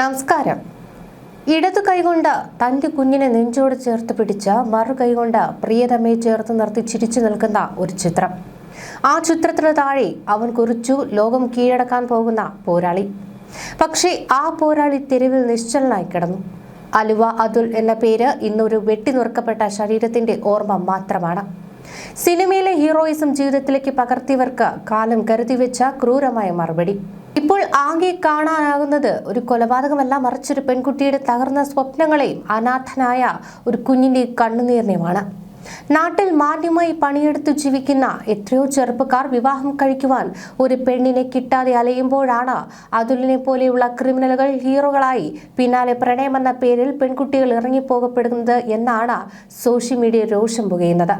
നമസ്കാരം. ഇടതു കൈകൊണ്ട് തന്റെ കുഞ്ഞിനെ നെഞ്ചോട് ചേർത്ത് പിടിച്ച് മറു കൈകൊണ്ട് പ്രിയതമയെ ചേർത്ത് നിർത്തി ചിരിച്ചു നിൽക്കുന്ന ഒരു ചിത്രം. ആ ചിത്രത്തിന് താഴെ അവൻ കുറിച്ചു ലോകം കീഴടക്കാൻ പോകുന്ന പോരാളി. പക്ഷേ ആ പോരാളി തെരുവിൽ നിശ്ചലനായി കിടന്നു. അലുവ അതുൽ എന്ന പേര് ഇന്നൊരു വെട്ടിനുറുക്കപ്പെട്ട ശരീരത്തിന്റെ ഓർമ്മ മാത്രമാണ്. സിനിമയിലെ ഹീറോയിസം ജീവിതത്തിലേക്ക് പകർത്തിയവർക്ക് കാലം കരുതി വെച്ച ക്രൂരമായ മറുപടി. ഇപ്പോൾ ആകെ കാണാനാകുന്നത് ഒരു കൊലപാതകമല്ല, മറിച്ചൊരു പെൺകുട്ടിയുടെ തകർന്ന സ്വപ്നങ്ങളെയും അനാഥനായ ഒരു കുഞ്ഞിന്റെ കണ്ണുനീരിനെയുമാണ്. നാട്ടിൽ മാന്യമായി പണിയെടുത്തു ജീവിക്കുന്ന എത്രയോ ചെറുപ്പക്കാർ വിവാഹം കഴിക്കുവാൻ ഒരു പെണ്ണിനെ കിട്ടാതെ അലയുമ്പോഴാണ് അതുലിനെ പോലെയുള്ള ക്രിമിനലുകൾ ഹീറോകളായി പിന്നാലെ പ്രണയമെന്ന പേരിൽ പെൺകുട്ടികൾ ഇറങ്ങിപ്പോകപ്പെടുന്നത് എന്നാണ് സോഷ്യൽ മീഡിയ രോഷം പുകയുന്നത്.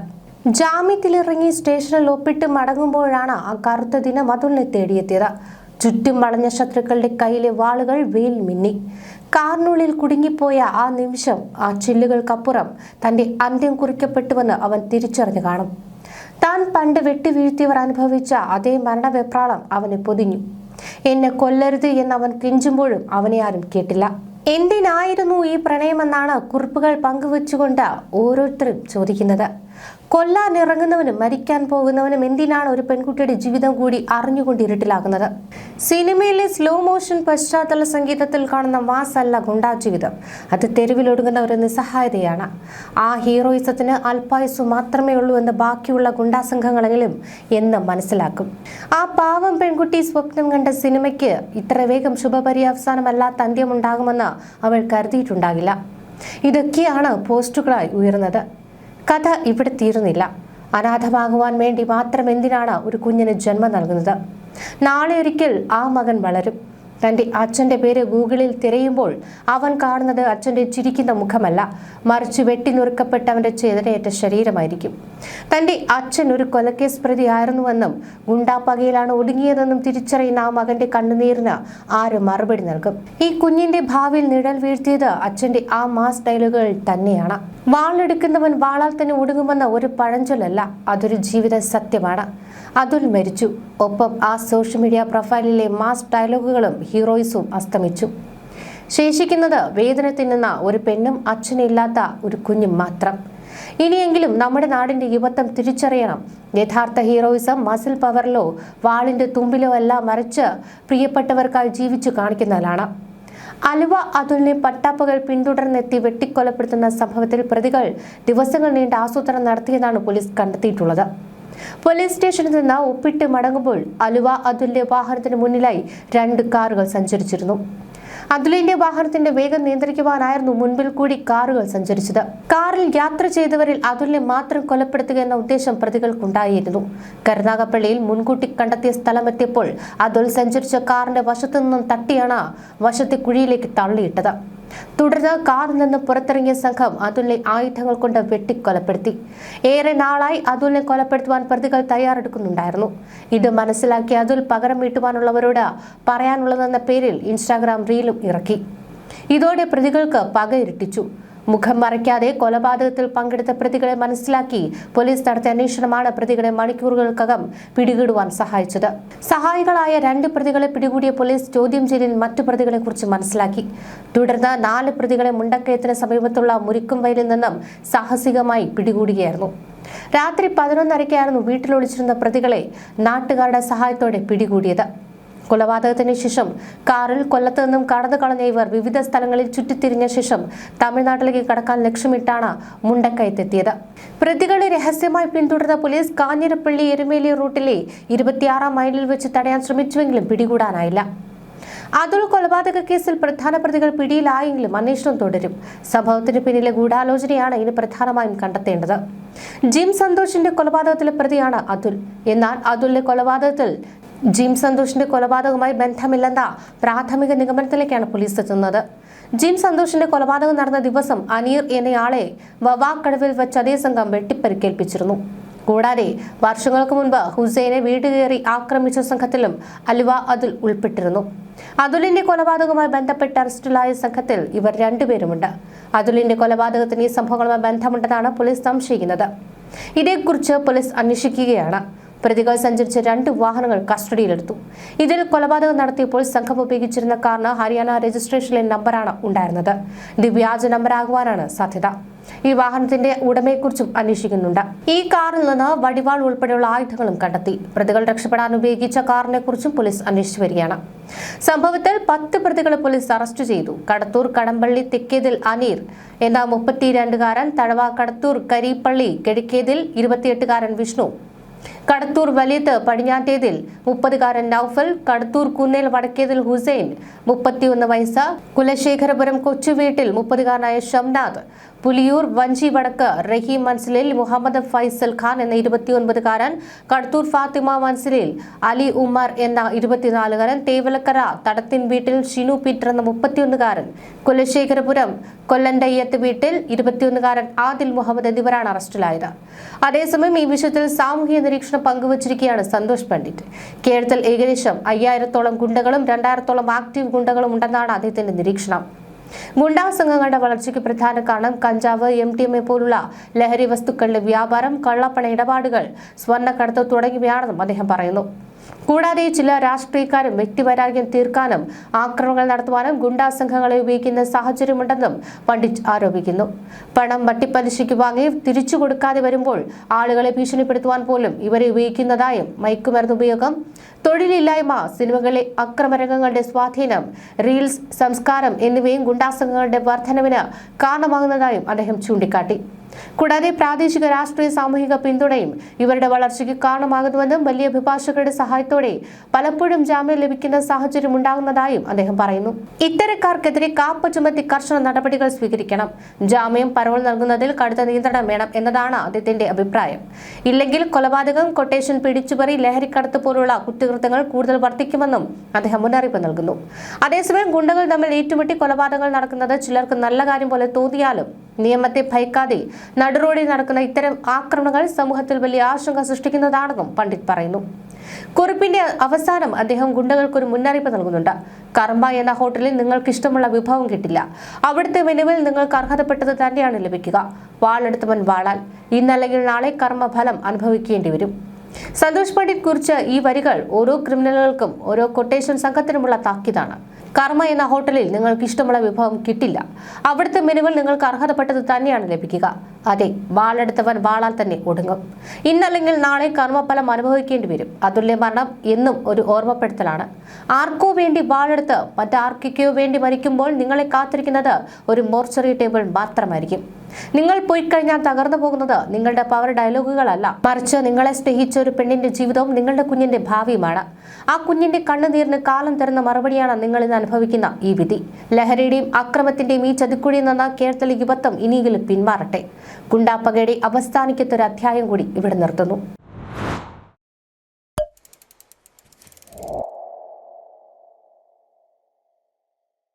ജാമ്യത്തിലിറങ്ങി സ്റ്റേഷനിൽ ഒപ്പിട്ട് മടങ്ങുമ്പോഴാണ് ആ കറുത്ത ദിനം അതുലിനെ തേടിയെത്തിയത്. ചുറ്റും വളഞ്ഞ ശത്രുക്കളുടെ കയ്യിലെ വാളുകൾ വെയിൽ മിന്നി. കാറിനുള്ളിൽ കുടുങ്ങിപ്പോയ ആ നിമിഷം, ആ ചില്ലുകൾക്കപ്പുറം തന്റെ അന്ത്യം കുറിക്കപ്പെട്ടുവെന്ന് അവൻ തിരിച്ചറിഞ്ഞു കാണും. താൻ പണ്ട് വെട്ടിവീഴ്ത്തിയവർ അനുഭവിച്ച അതേ മരണവെപ്രാളം അവനെ പൊതിഞ്ഞു. എന്നെ കൊല്ലരുത് എന്നവൻ കെഞ്ചുമ്പോഴും അവനെ ആരും കേട്ടില്ല. എന്തിനായിരുന്നു ഈ പ്രണയമെന്നാണ് കുറിപ്പുകൾ പങ്കുവെച്ചുകൊണ്ട് ഓരോരുത്തരും ചോദിക്കുന്നത്. കൊല്ലാൻ ഇറങ്ങുന്നവനും മരിക്കാൻ പോകുന്നവനും എന്തിനാണ് ഒരു പെൺകുട്ടിയുടെ ജീവിതം കൂടി അറിഞ്ഞുകൊണ്ട് ഇരുട്ടിലാകുന്നത്? സിനിമയിലെ സ്ലോ മോഷൻ പശ്ചാത്തല സംഗീതത്തിൽ കാണുന്ന മാസ് അല്ല ഗുണ്ടാ ജീവിതം. അത് തെരുവിലൊടുങ്ങുന്ന ഒരു നിസ്സഹായതയാണ്. ആ ഹീറോയിസത്തിന് അല്പായുസ് മാത്രമേ ഉള്ളൂ എന്ന് ബാക്കിയുള്ള ഗുണ്ടാ സംഘങ്ങളെങ്കിലും എന്ന് മനസ്സിലാക്കും. ആ പാവം പെൺകുട്ടി സ്വപ്നം കണ്ട സിനിമയ്ക്ക് ഇത്ര വേഗം ശുഭപര്യവസാനമല്ലാത്ത അന്ത്യമുണ്ടാകുമെന്ന് അവൾ കരുതിയിട്ടുണ്ടാകില്ല. ഇതൊക്കെയാണ് പോസ്റ്റുകളായി ഉയർന്നത്. കഥ ഇവിടെ തീരുന്നില്ല. അനാഥമാകുവാൻ വേണ്ടി മാത്രം എന്തിനാണ് ഒരു കുഞ്ഞിന് ജന്മം നൽകുന്നത്? നാളെ ഒരിക്കൽ ആ മകൻ വളരും. തൻ്റെ അച്ഛൻ്റെ പേര് ഗൂഗിളിൽ തിരയുമ്പോൾ അവൻ കാണുന്നത് അച്ഛൻ്റെ ചിരിക്കുന്ന മുഖമല്ല, മറിച്ച് വെട്ടിനുറുക്കപ്പെട്ടവൻ്റെ ചേതനയേറ്റ ശരീരമായിരിക്കും. തൻ്റെ അച്ഛൻ ഒരു കൊലക്കേസ് പ്രതിയായിരുന്നുവെന്നും ഗുണ്ടാപ്പകയിലാണ് ഒടുങ്ങിയതെന്നും തിരിച്ചറിയുന്ന ആ മകന്റെ കണ്ണുനീരിന് ആര് മറുപടി നൽകും? ഈ കുഞ്ഞിന്റെ ഭാവിയിൽ നിഴൽ വീഴ്ത്തിയത് അച്ഛൻ്റെ ആ മാസ് ഡയലോഗുകൾ തന്നെയാണ്. വാളെടുക്കുന്നവൻ വാളാൽ തന്നെ ഒടുങ്ങുമെന്ന ഒരു പഴഞ്ചൊല്ലല്ല, അതൊരു ജീവിത സത്യമാണ്. അതുൽ മരിച്ചു. ഒപ്പം ആ സോഷ്യൽ മീഡിയ പ്രൊഫൈലിലെ മാസ് ഡയലോഗുകളും ഹീറോയിസും അസ്തമിച്ചു. ശേഷിക്കുന്നത് വേദന തിന്നുന്ന ഒരു പെണ്ണും അച്ഛനില്ലാത്ത ഒരു കുഞ്ഞും മാത്രം. ഇനിയെങ്കിലും നമ്മുടെ നാടിന്റെ യുവത്വം തിരിച്ചറിയണം. യഥാർത്ഥ ഹീറോയിസം മസിൽ പവറിലോ വാളിന്റെ തുമ്പിലോ അല്ല, മറിച്ച് പ്രിയപ്പെട്ടവർക്കായി ജീവിച്ചു കാണിക്കുന്നതിലാണ്. അലുവ അതുലിനെ പട്ടാപ്പകൽ പിന്തുടർന്നെത്തി വെട്ടിക്കൊലപ്പെടുത്തുന്ന സംഭവത്തിൽ പ്രതികൾ ദിവസങ്ങൾ നീണ്ട ആസൂത്രണം നടത്തിയതാണ് പോലീസ് കണ്ടെത്തിയിട്ടുള്ളത്. പോലീസ് സ്റ്റേഷനിൽ നിന്ന് ഒപ്പിട്ട് മടങ്ങുമ്പോൾ അലുവ അതുലിന്റെ വാഹനത്തിന് മുന്നിലായി 2 കാറുകൾ സഞ്ചരിച്ചിരുന്നു. അതുലിന്റെ വാഹനത്തിന്റെ വേഗം നിയന്ത്രിക്കുവാനായിരുന്നു മുൻപിൽ കൂടി കാറുകൾ സഞ്ചരിച്ചത്. കാറിൽ യാത്ര ചെയ്തവരിൽ അതുലിനെ മാത്രം കൊലപ്പെടുത്തുക എന്ന ഉദ്ദേശം പ്രതികൾക്കുണ്ടായിരുന്നു. കരുനാഗപ്പള്ളിയിൽ മുൻകൂട്ടി കണ്ടെത്തിയ സ്ഥലമെത്തിയപ്പോൾ അതുൽ സഞ്ചരിച്ച കാറിന്റെ വശത്തു നിന്നും തട്ടിയാണ് വശത്തെ കുഴിയിലേക്ക് തള്ളിയിട്ടത്. തുടർന്ന് കാറിൽ നിന്ന് പുറത്തിറങ്ങിയ സംഘം അതുലിനെ ആയുധങ്ങൾ കൊണ്ട് വെട്ടിക്കൊലപ്പെടുത്തി. ഏറെ നാളായി അതുലിനെ കൊലപ്പെടുത്തുവാൻ പ്രതികൾ തയ്യാറെടുക്കുന്നുണ്ടായിരുന്നു. ഇത് മനസ്സിലാക്കിയ അതുൽ പകരം വീട്ടുവാനുള്ളവരോട് പറയാനുള്ളതെന്ന പേരിൽ ഇൻസ്റ്റാഗ്രാം റീലും ഇറക്കി. ഇതോടെ പ്രതികൾക്ക് പക ഇരട്ടിച്ചു. മുഖം മറയ്ക്കാതെ കൊലപാതകത്തിൽ പങ്കെടുത്ത പ്രതികളെ മനസ്സിലാക്കി പോലീസ് നടത്തിയ അന്വേഷണമാണ് പ്രതികളെ മണിക്കൂറുകൾക്കകം പിടികൂടുവാൻ സഹായിച്ചത്. സഹായികളായ 2 പ്രതികളെ പിടികൂടിയ പോലീസ് ചോദ്യം ചെയ്യലിൽ മറ്റു പ്രതികളെ കുറിച്ച് മനസ്സിലാക്കി. തുടർന്ന് 4 പ്രതികളെ മുണ്ടക്കയത്തിന് സമീപത്തുള്ള മുരിക്കും വയലിൽ നിന്നും സാഹസികമായി പിടികൂടുകയായിരുന്നു. രാത്രി 11:30-ക്കായിരുന്നു വീട്ടിലൊളിച്ചിരുന്ന പ്രതികളെ നാട്ടുകാരുടെ സഹായത്തോടെ പിടികൂടിയത്. കൊലപാതകത്തിന് ശേഷം കാറിൽ കൊല്ലത്ത് നിന്നും കടന്നു കളഞ്ഞ ഇവർ വിവിധ സ്ഥലങ്ങളിൽ ചുറ്റിത്തിരിഞ്ഞ ശേഷം തമിഴ്നാട്ടിലേക്ക് കടക്കാൻ ലക്ഷ്യമിട്ടാണ് മുണ്ടക്കയത്തെത്തിയത്. പ്രതികളെ രഹസ്യമായി പിന്തുടർന്ന പോലീസ് കാഞ്ഞിരപ്പള്ളി എരുമേലി റൂട്ടിലെ 26-ാം മൈലിൽ വെച്ച് തടയാൻ ശ്രമിച്ചുവെങ്കിലും പിടികൂടാനായില്ല. അതുൽ കൊലപാതക കേസിൽ പ്രധാന പ്രതികൾ പിടിയിലായെങ്കിലും അന്വേഷണം തുടരും. സംഭവത്തിന് പിന്നിലെ ഗൂഢാലോചനയാണ് ഇനി പ്രധാനമായും കണ്ടെത്തേണ്ടത്. ജിം സന്തോഷിന്റെ കൊലപാതകത്തിലെ പ്രതിയാണ് അതുൽ. എന്നാൽ അതുലിന്റെ കൊലപാതകത്തിൽ ജിം സന്തോഷിന്റെ കൊലപാതകവുമായി ബന്ധമില്ലെന്ന പ്രാഥമിക നിഗമനത്തിലേക്കാണ് പോലീസ് എത്തുന്നത്. ജിം സന്തോഷിന്റെ കൊലപാതകം നടന്ന ദിവസം അനീർ എന്നയാളെ വവാക്കടവിൽ വെച്ച് അതേ സംഘം വെട്ടിപ്പരിക്കേൽപ്പിച്ചിരുന്നു. കൂടാതെ വർഷങ്ങൾക്ക് മുൻപ് ഹുസൈനെ വീട് കയറി ആക്രമിച്ച സംഘത്തിലും അലുവ അതുൽ ഉൾപ്പെട്ടിരുന്നു. അതുലിന്റെ കൊലപാതകവുമായി ബന്ധപ്പെട്ട് അറസ്റ്റിലായ സംഘത്തിൽ ഇവർ 2 പേരുമുണ്ട്. അതുലിന്റെ കൊലപാതകത്തിന് ഈ സംഭവങ്ങളുമായി ബന്ധമുണ്ടെന്നാണ് പോലീസ് സംശയിക്കുന്നത്. ഇതേക്കുറിച്ച് പോലീസ് അന്വേഷിക്കുകയാണ്. പ്രതികൾ സഞ്ചരിച്ച 2 വാഹനങ്ങൾ കസ്റ്റഡിയിലെടുത്തു. ഇതിൽ കൊലപാതകം നടത്തിയപ്പോൾ സംഘം ഉപയോഗിച്ചിരുന്ന കാറിന് ഹരിയാന രജിസ്ട്രേഷനിലെ നമ്പറാണ് ഉണ്ടായിരുന്നത്. ഇത് വ്യാജ നമ്പറാകുവാനാണ് സാധ്യത. ഈ വാഹനത്തിന്റെ ഉടമയെക്കുറിച്ചും അന്വേഷിക്കുന്നുണ്ട്. ഈ കാറിൽ നിന്ന് വടിവാൾ ഉൾപ്പെടെയുള്ള ആയുധങ്ങളും കണ്ടെത്തി. പ്രതികൾ രക്ഷപ്പെടാൻ ഉപയോഗിച്ച കാറിനെ കുറിച്ചും പോലീസ് അന്വേഷിച്ചു വരികയാണ്. സംഭവത്തിൽ 10 പ്രതികളെ പോലീസ് അറസ്റ്റ് ചെയ്തു. കടത്തൂർ കടമ്പള്ളി തെക്കേതിൽ അനീർ എന്ന 32-കാരൻ, തഴവ കടത്തൂർ കരീപ്പള്ളി കിഴക്കേതിൽ 28-കാരൻ വിഷ്ണു, കടത്തൂർ വലിയത്ത് പടിഞ്ഞാറ്റേതിൽ 30-കാരൻ നൌഫൽ, കടത്തൂർ കുന്നേൽ വടക്കേതിൽ ഹുസൈൻ 31 വയസ്സ്, കുലശേഖരപുരം കൊച്ചുവീട്ടിൽ 30-കാരനായ ഷംനാഥ്, പുലിയൂർ വഞ്ചി വടക്ക് റഹീം മൻസിലിൽ മുഹമ്മദ് ഫൈസൽ ഖാൻ എന്ന 29-കാരൻ, കടത്തൂർ ഫാത്തിമ മൻസിലിൽ അലി ഉമ്മർ എന്ന 24-കാരൻ, തേവലക്കര തടത്തിൻ വീട്ടിൽ ഷിനു പീറ്റർ എന്ന 31-കാരൻ, കുലശേഖരപുരം കൊല്ലണ്ടയ്യത്ത് വീട്ടിൽ 21-കാരൻ ആദിൽ മുഹമ്മദ് എന്നിവരാണ് അറസ്റ്റിലായത്. അതേസമയം ഈ വിഷയത്തിൽ സാമൂഹിക നിരീക്ഷണം പങ്കുവച്ചിരിക്കുകയാണ് സന്തോഷ് പണ്ഡിറ്റ്. കേരളത്തിൽ ഏകദേശം 5000-ഓളം ഗുണ്ടകളും 2000-ഓളം ആക്റ്റീവ് ഗുണ്ടകളും ഉണ്ടെന്നാണ് അദ്ദേഹത്തിന്റെ നിരീക്ഷണം. ഗുണ്ടാ സംഘങ്ങളുടെ വളർച്ചയ്ക്ക് പ്രധാന കാരണം കഞ്ചാവ്, MDMA പോലുള്ള ലഹരി വസ്തുക്കളുടെ വ്യാപാരം, കള്ളപ്പണ ഇടപാടുകൾ, സ്വർണ്ണക്കടത്ത് തുടങ്ങിയവയാണെന്നും അദ്ദേഹം പറയുന്നു. കൂടാതെ ചില രാഷ്ട്രീയക്കാരും വ്യക്തിവൈരാഗ്യം തീർക്കാനും ആക്രമണങ്ങൾ നടത്തുവാനും ഗുണ്ടാ സംഘങ്ങളെ ഉപയോഗിക്കുന്ന സാഹചര്യമുണ്ടെന്നും പണ്ഡിറ്റ് ആരോപിക്കുന്നു. പണം വട്ടിപ്പലിശയ്ക്ക് വാങ്ങി തിരിച്ചു കൊടുക്കാതെ വരുമ്പോൾ ആളുകളെ ഭീഷണിപ്പെടുത്തുവാൻ പോലും ഇവരെ ഉപയോഗിക്കുന്നതായും, മയക്കുമരുന്ന് ഉപയോഗം, തൊഴിലില്ലായ്മ, സിനിമകളിലെ അക്രമരംഗങ്ങളുടെ സ്വാധീനം, റീൽസ് സംസ്കാരം എന്നിവയും ഗുണ്ടാസംഘങ്ങളുടെ വർധനവിന് കാരണമാകുന്നതായും അദ്ദേഹം ചൂണ്ടിക്കാട്ടി. കൂടാതെ പ്രാദേശിക രാഷ്ട്രീയ സാമൂഹിക പിന്തുണയും ഇവരുടെ വളർച്ചയ്ക്ക് കാരണമാകുന്നുവെന്നും വലിയ അഭിഭാഷകരുടെ സഹായത്തോടെ പലപ്പോഴും ജാമ്യം ലഭിക്കുന്ന സാഹചര്യം ഉണ്ടാകുന്നതായും അദ്ദേഹം പറയുന്നു. ഇത്തരക്കാർക്കെതിരെ കാപ്പ ചുമത്തി കർശന നടപടികൾ സ്വീകരിക്കണം. ജാമ്യം, പരോൾ നൽകുന്നതിൽ കടുത്ത നിയന്ത്രണം വേണം എന്നതാണ് അദ്ദേഹത്തിന്റെ അഭിപ്രായം. ഇല്ലെങ്കിൽ കൊലപാതകം, കൊട്ടേഷൻ, പിടിച്ചുപറി, ലഹരിക്കടത്ത് പോലുള്ള കുറ്റകൃത്യങ്ങൾ കൂടുതൽ വർദ്ധിക്കുമെന്നും അദ്ദേഹം മുന്നറിയിപ്പ് നൽകുന്നു. അതേസമയം ഗുണ്ടകൾ തമ്മിൽ ഏറ്റുമുട്ടി കൊലപാതകങ്ങൾ നടക്കുന്നത് ചിലർക്ക് നല്ല കാര്യം പോലെ തോന്നിയാലും നിയമത്തെ ഭയക്കാതെ നടുറോഡിൽ നടക്കുന്ന ഇത്തരം ആക്രമണങ്ങൾ സമൂഹത്തിൽ വലിയ ആശങ്ക സൃഷ്ടിക്കുന്നതാണെന്നും പണ്ഡിറ്റ് പറയുന്നു. കുറിപ്പിന്റെ അവസാനം അദ്ദേഹം ഗുണ്ടകൾക്കൊരു മുന്നറിയിപ്പ് നൽകുന്നുണ്ട്. കർമ്മ എന്ന ഹോട്ടലിൽ നിങ്ങൾക്ക് ഇഷ്ടമുള്ള വിഭവം കിട്ടില്ല. അവിടുത്തെ മെനുവിൽ നിങ്ങൾക്ക് അർഹതപ്പെട്ടത് തന്നെയാണ് ലഭിക്കുക. വാളെടുത്തവൻ വാളാൽ. ഇന്നല്ലെങ്കിൽ നാളെ കർമ്മഫലം അനുഭവിക്കേണ്ടി വരും. സന്തോഷ് പണ്ഡിറ്റ് കുറിച്ച് ഈ വരികൾ ഓരോ ക്രിമിനലുകൾക്കും ഓരോ കൊട്ടേഷൻ സംഘത്തിനുമുള്ള താക്കീതാണ്. കർമ്മ എന്ന ഹോട്ടലിൽ നിങ്ങൾക്ക് ഇഷ്ടമുള്ള വിഭവം കിട്ടില്ല. അവിടുത്തെ മെനുവിൽ നിങ്ങൾക്ക് അർഹതപ്പെട്ടത് തന്നെയാണ് ലഭിക്കുക. അതെ, വാളെടുത്തവൻ വാളാൽ തന്നെ ഒടുങ്ങും. ഇന്നല്ലെങ്കിൽ നാളെ കർമ്മഫലം അനുഭവിക്കേണ്ടി വരും. അതുല്യ മരണം എന്നും ഒരു ഓർമ്മപ്പെടുത്തലാണ്. ആർക്കോ വേണ്ടി വാളെടുത്ത് മറ്റാർക്കൊക്കെയോ വേണ്ടി മരിക്കുമ്പോൾ നിങ്ങളെ കാത്തിരിക്കുന്നത് ഒരു മോർച്ചറി ടേബിൾ മാത്രമായിരിക്കും. നിങ്ങൾ പോയി കഴിഞ്ഞാൽ തകർന്നു പോകുന്നത് നിങ്ങളുടെ പവർ ഡയലോഗുകളല്ല, മറിച്ച് നിങ്ങളെ സ്നേഹിച്ച ഒരു പെണ്ണിന്റെ ജീവിതവും നിങ്ങളുടെ കുഞ്ഞിന്റെ ഭാവിയുമാണ്. ആ കുഞ്ഞിന്റെ കണ്ണുനീരിന് കാലം തരുന്ന മറുപടിയാണ് നിങ്ങൾ ഇന്ന് അനുഭവിക്കുന്ന ഈ വിധി. ലഹരിയുടെയും അക്രമത്തിന്റെയും ഈ ചതിക്കുഴിയിൽ നിന്ന് കേരളത്തിലെ യുവത്വം ഇനിയെങ്കിലും പിന്മാറട്ടെ. ഗുണ്ടാപ്പകയുടെ അവസാനിക്കത്തൊരു അധ്യായം കൂടി ഇവിടെ നിർത്തുന്നു.